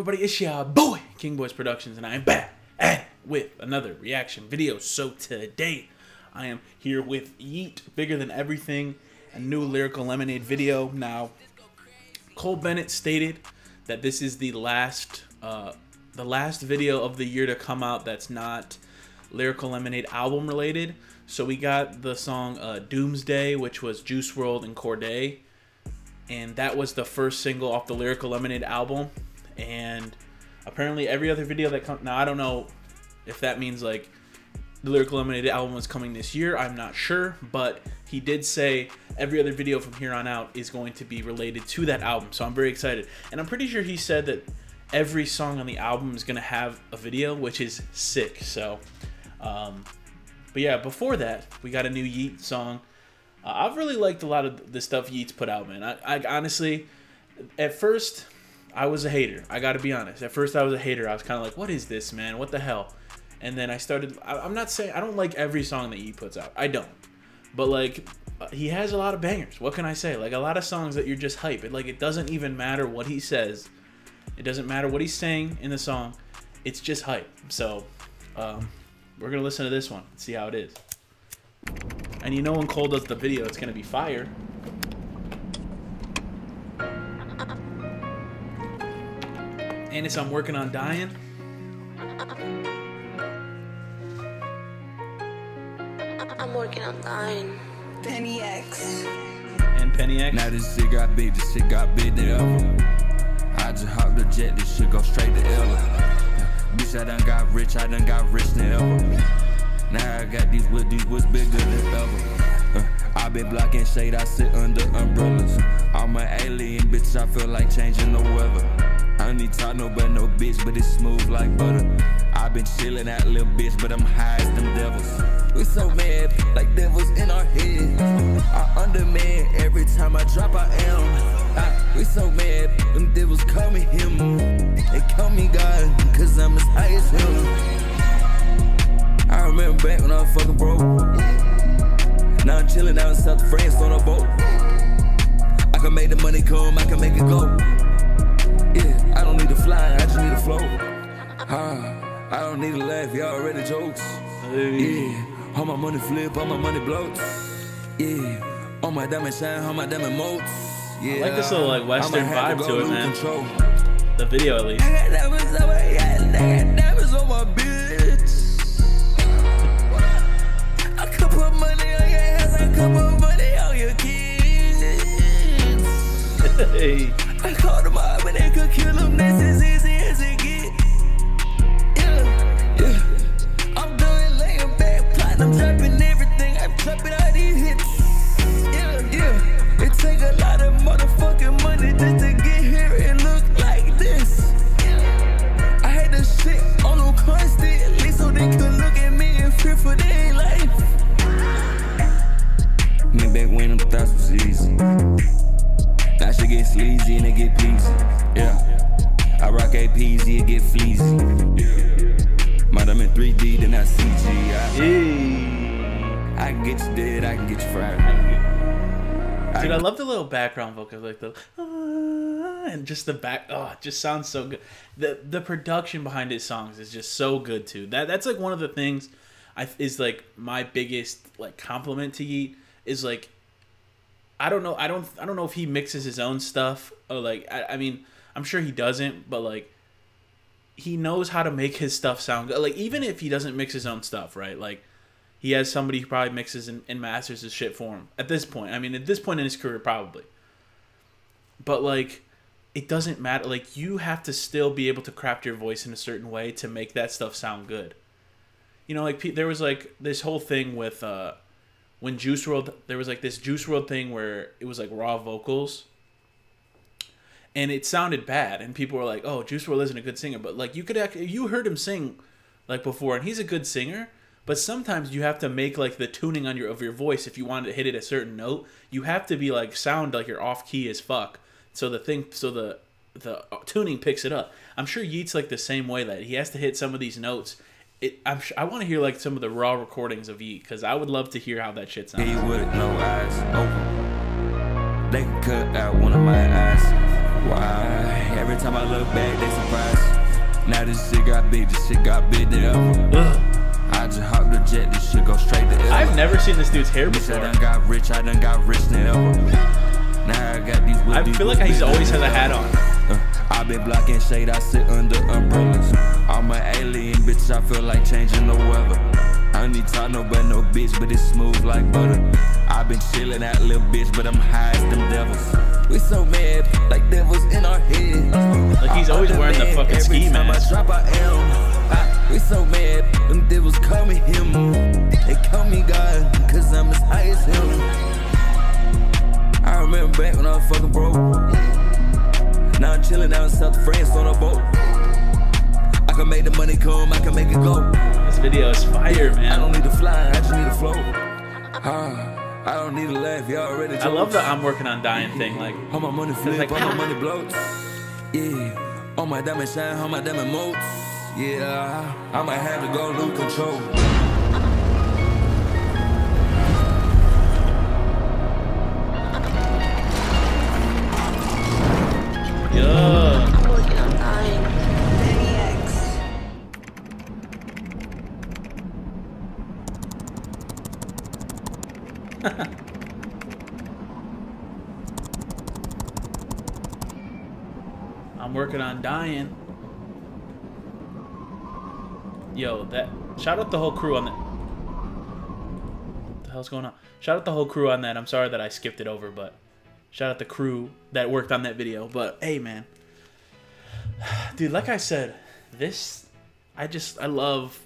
everybody? It's your boy, King Boys Productions, and I am back with another reaction video. So today, I am here with Yeat, Bigger Than Everything, a new Lyrical Lemonade video. Now, Cole Bennett stated that this is the last video of the year to come out that's not Lyrical Lemonade album related. So we got the song Doomsday, which was Juice WRLD and Cordae, and that was the first single off the Lyrical Lemonade album. And apparently every other video that comes, now I don't know if that means like the Lyrical Lemonade album is coming this year, I'm not sure, but he did say every other video from here on out is going to be related to that album, so I'm very excited. And I'm pretty sure he said that every song on the album is going to have a video, which is sick. So but yeah, before that we got a new Yeat song. I've really liked a lot of the stuff Yeat's put out, man. I honestly, at first I was a hater. I gotta be honest. At first I was a hater. I was kind of like, what is this, man? What the hell? And then I started, I'm not saying, I don't like every song that Yeat puts out. I don't. But like, he has a lot of bangers. What can I say? Like a lot of songs that you're just hype. It doesn't even matter what he says. It doesn't matter what he's saying in the song. It's just hype. So, we're gonna listen to this one and see how it is. And you know when Cole does the video, it's gonna be fire. And it's I'm Working on Dying. I'm working on dying. Penny X. And Penny X. Now this shit got big, than ever. I just hopped the jet, this shit go straight to Ella. Bitch, I done got rich than ever. Now I got these woods bigger than ever. I been blocking shade, I sit under umbrellas. I'm an alien, bitch, I feel like changing the weather. I don't need to talk no bitch, but it's smooth like butter. I been chillin' that little bitch, but I'm high as them devils. We so mad, like devils in our head. I underman every time I drop, I am. We so mad, them devils call me him. They call me God, cause I'm as high as him. I remember back when I was fucking broke. Now I'm chillin' out in South France on a boat. I can make the money come, I can make it go. Yeah, I don't need to fly, I just need to float. I don't need to laugh, y'all already jokes. Yeah, all my money flip, all my money bloats. Yeah, all my diamond shine, all my diamond motes. Yeah, I like this little like Western vibe to it, man. Control. The video at least. I got diamonds on my, I got diamonds on my bitch. I could put money on your ass, I could put money on your kids. Hey. I called them up and they could kill them, that's as easy as it get. Yeah. I'm doing laying back, plotting, I'm dropping everything, I'm dropping all these hits. Yeah. It take a lot of motherfucking money just to get here and look like this. I had to shit on them constantly so they could look at me and fear for their life. Me back when them thoughts was easy. Now shit get sleazy and it get peasy. Yeah, I rock APZ, it get fleazy. Might I'm in 3D, then I CG. I can get you dead, I can get you fried. Dude, I love the little background vocals, like the and just the back. Oh, it just sounds so good. The production behind his songs is just so good too. That's like one of the things is like my biggest like compliment to Yeat is like, I don't know if he mixes his own stuff or like I mean I'm sure he doesn't, but like he knows how to make his stuff sound good. Like even if he doesn't mix his own stuff, right? Like he has somebody who probably mixes and masters his shit for him at this point. I mean at this point in his career probably. But like it doesn't matter. Like you have to still be able to craft your voice in a certain way to make that stuff sound good. You know, like there was like this whole thing with when Juice WRLD, there was like this Juice WRLD thing where it was like raw vocals and it sounded bad and people were like, oh, Juice WRLD isn't a good singer, but like you heard him sing like before and he's a good singer, but sometimes you have to make like the tuning on of your voice. If you want to hit it a certain note, you have to be like sound like you're off key as fuck, so the tuning picks it up. I'm sure Yeat's like the same way, that he has to hit some of these notes. I want to hear like some of the raw recordings of Yeat, because I would love to hear how that shit sounds. He with no eyes open. They can cut out one of my eyes. Why? Every time time I look back, they surprised. Now this shit got big, this shit got big than ever. I just hopped the jet, this shit go straight to LA. I've never seen this dude's hair before. I done got rich than ever. Now I got these. I feel like he's always has a hat on. I've been blocking shade, I sit under umbrellas. I'm an alien, bitch, I feel like changing the weather. I don't need talk no bitch, but it's smooth like butter. I've been chilling that little bitch, but I'm high as them devils. We so mad, like devils in our head. Like he's always wearing the fucking ski mask. We so mad, them devils call me him. They call me God, cause I'm as high as him. I remember back when I was fucking broke. Now I'm chilling down in South France on a boat. I can make the money come, I can make it go. This video is fire, man. I don't need to fly, I just need to float. I don't need to laugh, y'all already jokes. I love the I'm working on dying thing. Like, all my money flip, like, all my money bloats. Yeah, all my diamond shine, all my diamond motes. Yeah, I might have to go lose control. yeah. I'm working on dying. I'm working on dying. Yo, that shout out the whole crew on that. What the hell's going on? Shout out the whole crew on that. I'm sorry that I skipped it over, but shout out the crew that worked on that video. But hey, man, dude, like I said, this I love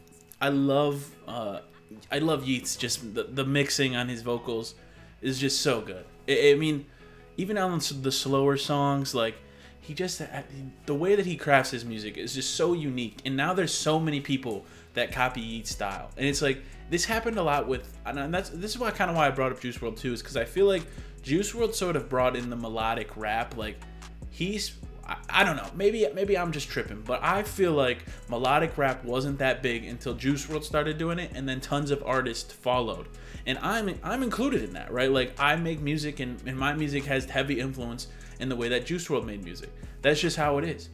Yeat's. Just the mixing on his vocals is just so good. I mean, even on the slower songs, like he just the way that he crafts his music is just so unique. And now there's so many people that copy Yeat's style, and it's like this happened a lot with, and this is why kind of why I brought up Juice WRLD too, is because I feel like Juice WRLD sort of brought in the melodic rap. Like he's I don't know, maybe I'm just tripping, but I feel like melodic rap wasn't that big until Juice WRLD started doing it, and then tons of artists followed. And I'm included in that, right? Like I make music, and my music has heavy influence in the way that Juice WRLD made music. That's just how it is.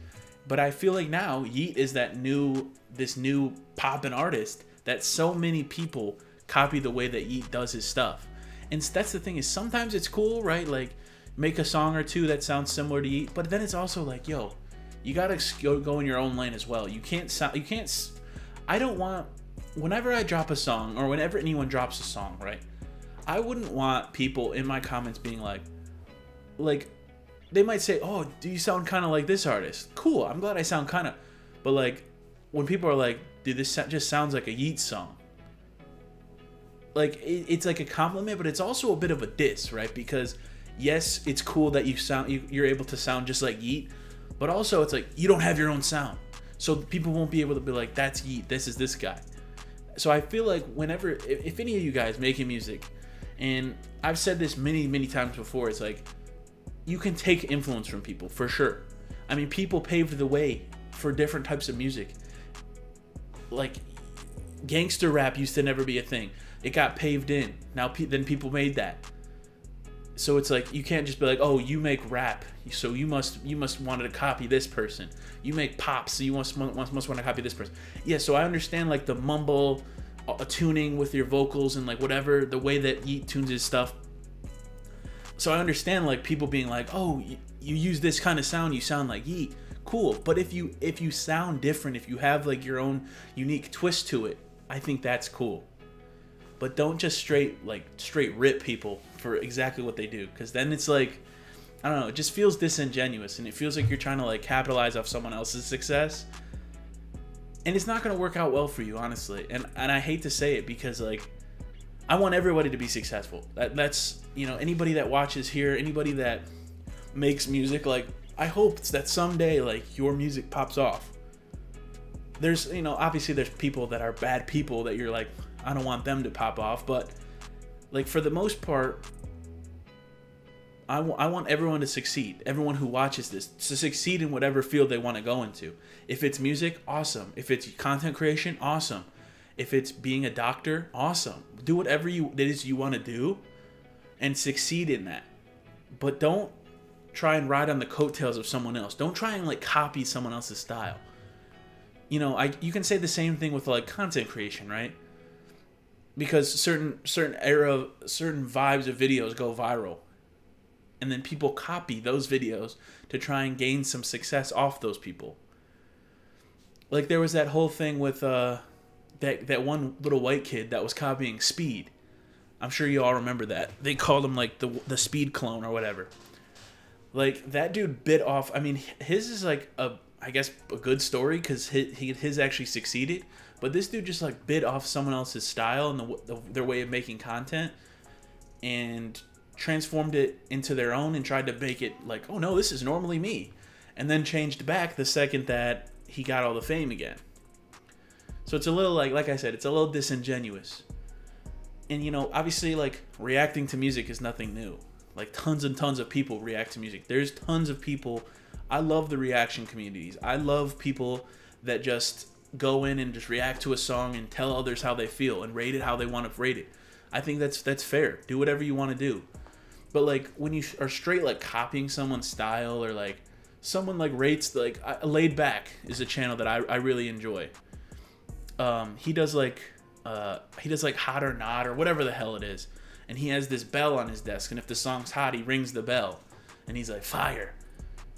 But I feel like now Yeat is this new poppin' artist that so many people copy the way that Yeat does his stuff. And that's the thing, is sometimes it's cool, right? Like make a song or two that sounds similar to Yeat, but then it's also like, yo, you gotta go in your own lane as well. I don't want, whenever I drop a song, or whenever anyone drops a song, right, I wouldn't want people in my comments being like, they might say, oh, do you sound kind of like this artist? Cool, I'm glad I sound kind of, but like, when people are like, dude, this just sounds like a Yeat song, like, it's like a compliment, but it's also a bit of a diss, right? Because yes, it's cool that you're able to sound just like Yeat, but also it's like you don't have your own sound, so people won't be able to be like, that's Yeat, this is this guy. So I feel like whenever, if any of you guys making music, and I've said this many times before, it's like you can take influence from people for sure. I mean, people paved the way for different types of music. Like gangster rap used to never be a thing. It got paved in. Now then people made that. So it's like you can't just be like, oh, you make rap, so you must want to copy this person. You make pop, so you must want to copy this person. Yeah, so I understand like the mumble tuning with your vocals and like whatever, the way that Yeat tunes his stuff. So I understand like people being like, oh, you use this kind of sound, you sound like Yeat. Cool, but if you sound different, if you have like your own unique twist to it, I think that's cool. But don't just straight rip people for exactly what they do, because then it's like, I don't know, it just feels disingenuous, and it feels like you're trying to like capitalize off someone else's success, and it's not going to work out well for you, honestly. And I hate to say it, because like I want everybody to be successful. That's, you know, anybody that watches here, anybody that makes music, like I hope that someday like your music pops off. There's, you know, obviously there's people that are bad people that you're like, I don't want them to pop off, but like for the most part, I want everyone to succeed. Everyone who watches this to succeed in whatever field they want to go into. If it's music, awesome. If it's content creation, awesome. If it's being a doctor, awesome. Do whatever it is you want to do and succeed in that. But don't try and ride on the coattails of someone else. Don't try and like copy someone else's style. You know, you can say the same thing with like content creation, right? Because certain vibes of videos go viral, and then people copy those videos to try and gain some success off those people. Like there was that whole thing with that one little white kid that was copying Speed. I'm sure you all remember that. They called him like the Speed clone or whatever. Like that dude bit off. I mean, his is like I guess a good story because his actually succeeded. But this dude just like bit off someone else's style and their way of making content and transformed it into their own and tried to make it like, oh no, this is normally me. And then changed back the second that he got all the fame again. So it's a little like I said, it's a little disingenuous. And you know, obviously like reacting to music is nothing new. Like tons and tons of people react to music. There's tons of people. I love the reaction communities. I love people that just go in and just react to a song and tell others how they feel and rate it how they want to rate it. I think that's fair. Do whatever you want to do. But like when you are straight like copying someone's style or like someone like rates like Laid Back is a channel that I really enjoy. He does like Hot or Not or whatever the hell it is. And he has this bell on his desk, and if the song's hot, he rings the bell. And he's like, fire.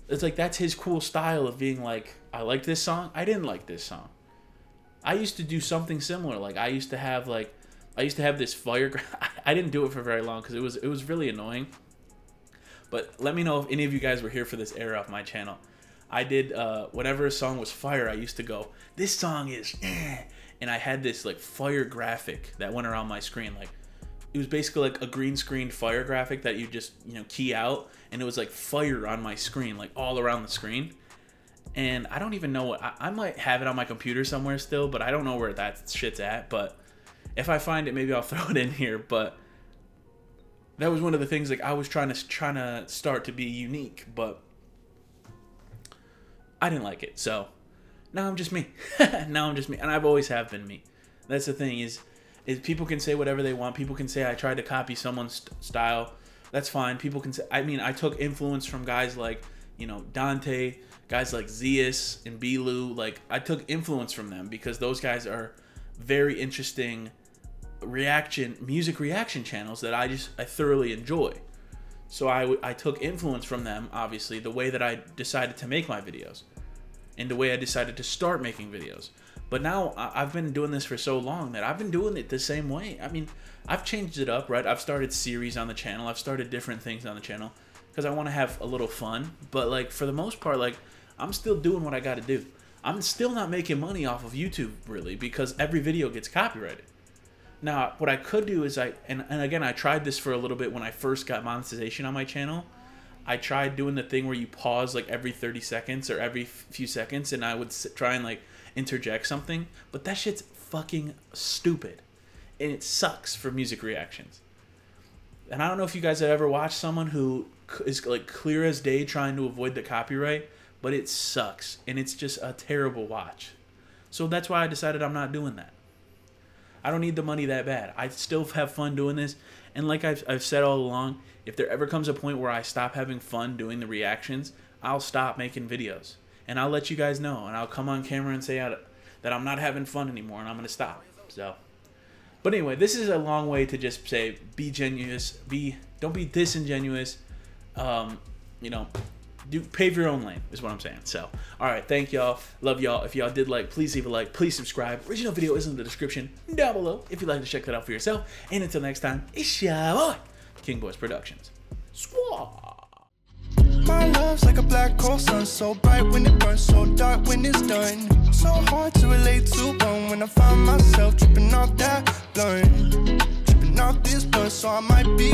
It's like, that's his cool style of being like, I like this song, I didn't like this song. I used to do something similar. Like, I used to have this fire. I didn't do it for very long because it was really annoying. But let me know if any of you guys were here for this era of my channel. I did, whenever a song was fire, I used to go, this song is, and I had this like fire graphic that went around my screen. Like, it was basically like a green screen fire graphic that you just, you know, key out, and it was like fire on my screen, like all around the screen. And I don't even know what, I might have it on my computer somewhere still, but I don't know where that shit's at. But if I find it, maybe I'll throw it in here. But that was one of the things, like I was trying to start to be unique, but I didn't like it. So now I'm just me. Now I'm just me, and I've always have been me. That's the thing is people can say whatever they want. People can say I tried to copy someone's style. That's fine. People can say, I mean, I took influence from guys like, you know, Dante, guys like Zeus and Belu. Like, I took influence from them because those guys are very interesting music reaction channels that I thoroughly enjoy. So I took influence from them, obviously, the way that I decided to make my videos and the way I decided to start making videos. But now I've been doing this for so long that I've been doing it the same way. I mean, I've changed it up, right? I've started series on the channel. I've started different things on the channel because I want to have a little fun. But like for the most part, like I'm still doing what I got to do. I'm still not making money off of YouTube really because every video gets copyrighted. Now, what I could do is and again, I tried this for a little bit when I first got monetization on my channel. I tried doing the thing where you pause like every 30 seconds or every few seconds, and I would try and like interject something, but that shit's fucking stupid and it sucks for music reactions. And I don't know if you guys have ever watched someone who is like clear as day trying to avoid the copyright, but it sucks and it's just a terrible watch. So that's why I decided I'm not doing that. I don't need the money that bad. I still have fun doing this, and like I've said all along, if there ever comes a point where I stop having fun doing the reactions, I'll stop making videos. And I'll let you guys know, and I'll come on camera and say that I'm not having fun anymore, and I'm gonna stop. So, but anyway, this is a long way to just say be genuine, don't be disingenuous. You know, pave your own lane is what I'm saying. So, all right, thank y'all, love y'all. If y'all did like, please leave a like, please subscribe. Original video is in the description down below if you'd like to check that out for yourself. And until next time, it's your boy, King Boys Productions. Swah. My love's like a black hole sun, so bright when it burns, so dark when it's done. So hard to relate to one when I find myself tripping off that blunt, tripping off this blunt, so I might be